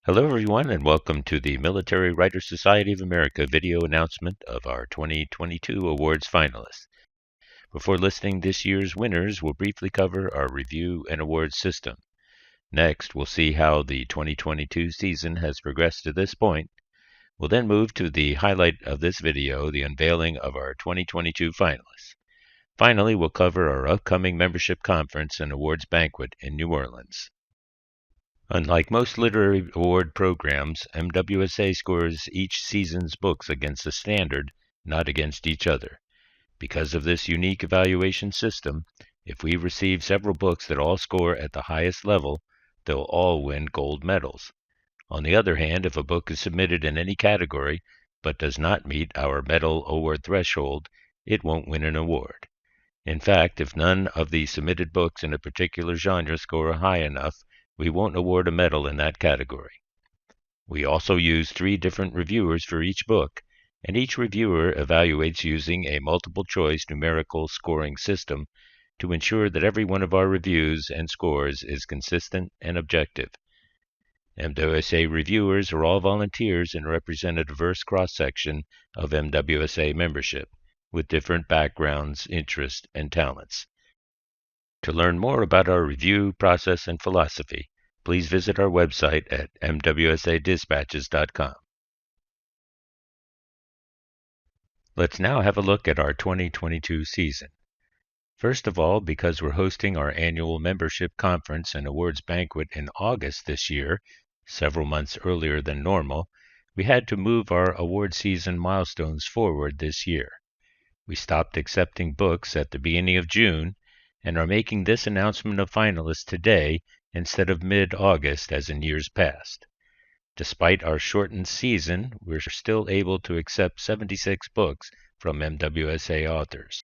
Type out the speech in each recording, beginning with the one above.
Hello everyone and welcome to the Military Writers Society of America video announcement of our 2022 awards finalists. Before listing this year's winners, we'll briefly cover our review and awards system. Next, we'll see how the 2022 season has progressed to this point. We'll then move to the highlight of this video, the unveiling of our 2022 finalists. Finally, we'll cover our upcoming membership conference and awards banquet in New Orleans. Unlike most literary award programs, MWSA scores each season's books against a standard, not against each other. Because of this unique evaluation system, if we receive several books that all score at the highest level, they'll all win gold medals. On the other hand, if a book is submitted in any category but does not meet our medal award threshold, it won't win an award. In fact, if none of the submitted books in a particular genre score high enough, we won't award a medal in that category. We also use 3 different reviewers for each book, and each reviewer evaluates using a multiple-choice numerical scoring system to ensure that every one of our reviews and scores is consistent and objective. MWSA reviewers are all volunteers and represent a diverse cross-section of MWSA membership, with different backgrounds, interests, and talents. To learn more about our review process and philosophy, please visit our website at mwsadispatches.com. Let's now have a look at our 2022 season. First of all, because we're hosting our annual membership conference and awards banquet in August this year, several months earlier than normal, we had to move our award season milestones forward this year. We stopped accepting books at the beginning of June and are making this announcement of finalists today instead of mid-August as in years past. Despite our shortened season, we're still able to accept 76 books from MWSA authors.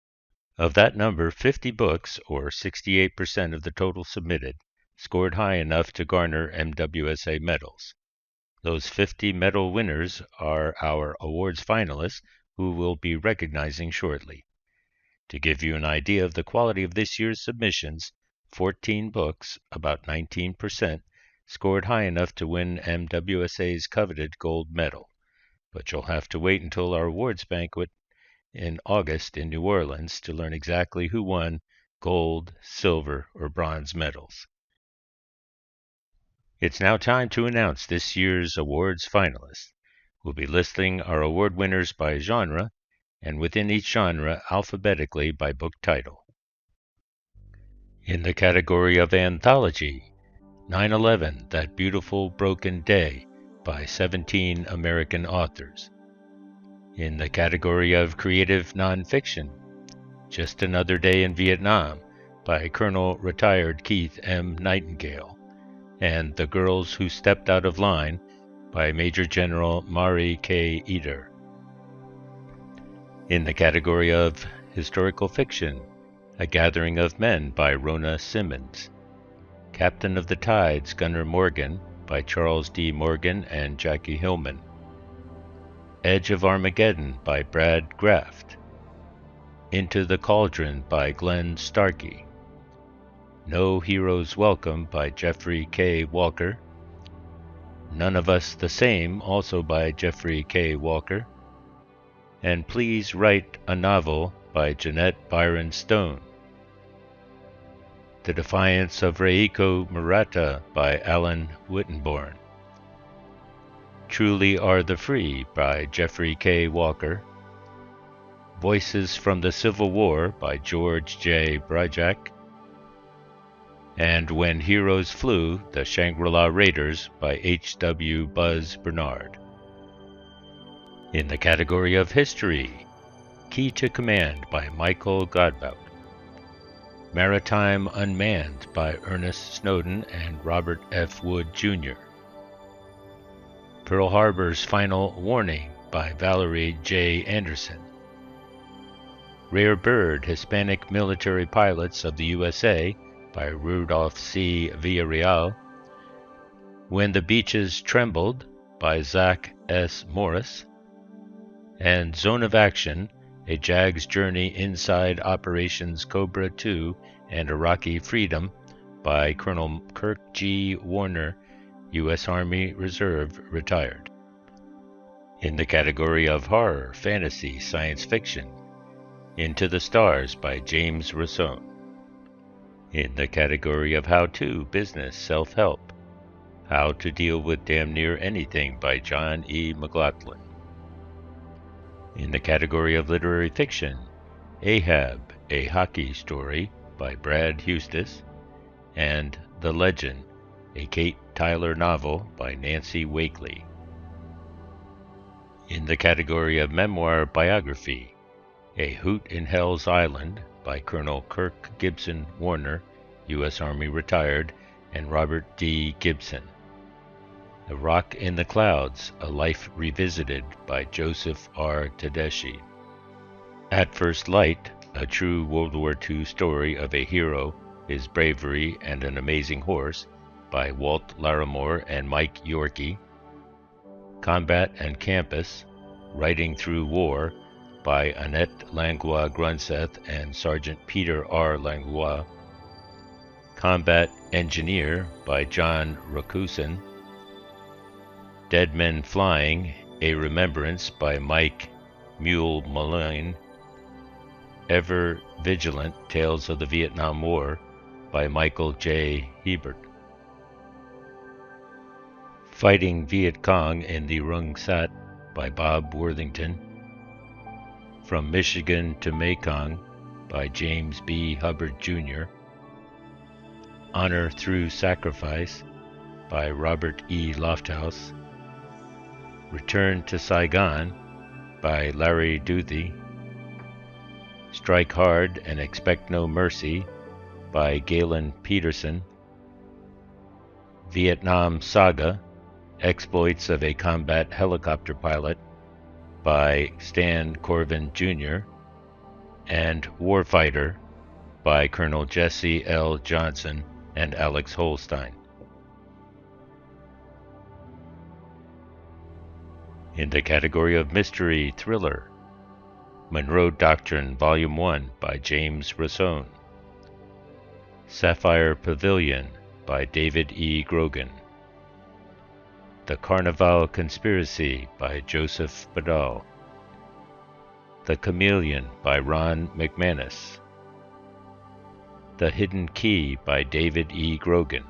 Of that number, 50 books, or 68% of the total submitted, scored high enough to garner MWSA medals. Those 50 medal winners are our awards finalists, who we'll be recognizing shortly. To give you an idea of the quality of this year's submissions, 14 books, about 19%, scored high enough to win MWSA's coveted gold medal. But you'll have to wait until our awards banquet in August in New Orleans to learn exactly who won gold, silver, or bronze medals. It's now time to announce this year's awards finalists. We'll be listing our award winners by genre, and within each genre alphabetically by book title. In the category of anthology, 9/11, That Beautiful Broken Day by 17 American authors. In the category of creative nonfiction, Just Another Day in Vietnam by Colonel Retired Keith M. Nightingale, and The Girls Who Stepped Out of Line by Major General Mari K. Eder. In the category of historical fiction, A Gathering of Men by Rona Simmons, Captain of the Tides, Gunnar Morgan by Charles D. Morgan and Jackie Hillman, Edge of Armageddon by Brad Graft, Into the Cauldron by Glenn Starkey, No Heroes Welcome by Jeffrey K. Walker, None of Us the Same, also by Jeffrey K. Walker, and Please Write a Novel by Jeanette Byron Stone, The Defiance of Reiko Murata by Alan Wittenborn, Truly Are the Free by Jeffrey K. Walker, Voices from the Civil War by George J. Bryjak, and When Heroes Flew, The Shangri-La Raiders by H.W. Buzz Bernard. In the category of history, Key to Command by Michael Godbout, Maritime Unmanned by Ernest Snowden and Robert F. Wood, Jr., Pearl Harbor's Final Warning by Valerie J. Anderson, Rare Bird, Hispanic Military Pilots of the USA by Rudolph C. Villarreal, When the Beaches Trembled by Zach S. Morris, and Zone of Action, A JAG's Journey Inside Operations Cobra II and Iraqi Freedom by Colonel Kirk G. Warner U.S. Army Reserve, retired. In the category of horror, fantasy, science fiction, Into the Stars by James Rousseau. In the category of how-to, business, self-help, How to Deal with Damn Near Anything by John E. McLaughlin. In the category of literary fiction, Ahab, A Hockey Story by Brad Hustis, and The Legend, a Kate Tyler novel by Nancy Wakely. In the category of memoir biography, A Hoot in Hell's Island by Colonel Kirk Gibson Warner, U.S. Army retired, and Robert D. Gibson. The Rock in the Clouds, A Life Revisited by Joseph R. Tedeschi. At First Light, a true World War II story of a hero, his bravery, and an amazing horse by Walt Larimore and Mike Yorkey. Combat and Campus, Writing Through War by Annette Langlois Grunseth and Sergeant Peter R. Langlois. Combat Engineer by John Rakusin. Dead Men Flying, A Remembrance by Mike Mule Mullen. Ever Vigilant, Tales of the Vietnam War by Michael J. Hebert. Fighting Viet Cong in the Rung Sat by Bob Worthington. From Michigan to Mekong by James B. Hubbard, Jr. Honor Through Sacrifice by Robert E. Lofthouse. Return to Saigon by Larry Duthie. Strike Hard and Expect No Mercy by Galen Peterson. Vietnam Saga, Exploits of a Combat Helicopter Pilot by Stan Corvin, Jr., and Warfighter by Colonel Jesse L. Johnson and Alex Holstein. In the category of mystery thriller, Monroe Doctrine Volume 1 by James Rousseau. Sapphire Pavilion by David E. Grogan. The Carnival Conspiracy by Joseph Badal. The Chameleon by Ron McManus. The Hidden Key by David E. Grogan.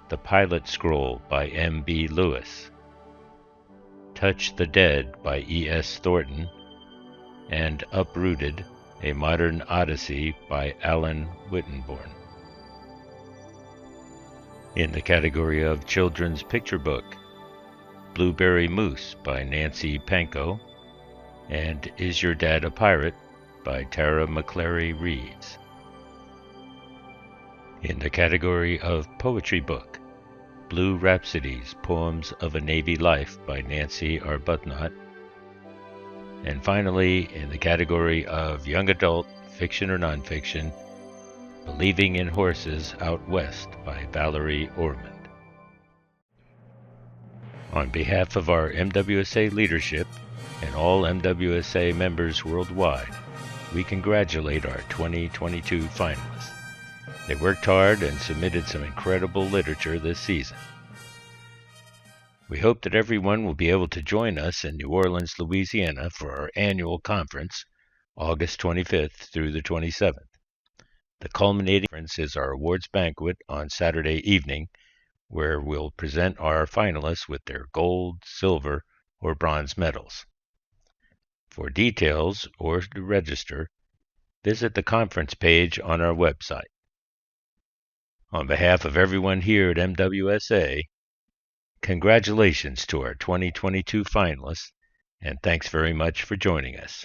The Pilot Scroll by M. B. Lewis. Touch the Dead by E. S. Thornton, and Uprooted, A Modern Odyssey by Alan Wittenborn. In the category of children's picture book, Blueberry Moose by Nancy Pankow, and Is Your Dad a Pirate by Tara McClary Reeves. In the category of poetry book, Blue Rhapsodies, Poems of a Navy Life by Nancy Arbuthnot. And finally, in the category of young adult, fiction or nonfiction, Believing in Horses Out West by Valerie Ormond. On behalf of our MWSA leadership and all MWSA members worldwide, we congratulate our 2022 finalists. They worked hard and submitted some incredible literature this season. We hope that everyone will be able to join us in New Orleans, Louisiana for our annual conference, August 25th through the 27th. The culminating conference is our awards banquet on Saturday evening, where we'll present our finalists with their gold, silver, or bronze medals. For details or to register, visit the conference page on our website. On behalf of everyone here at MWSA, congratulations to our 2022 finalists, and thanks very much for joining us.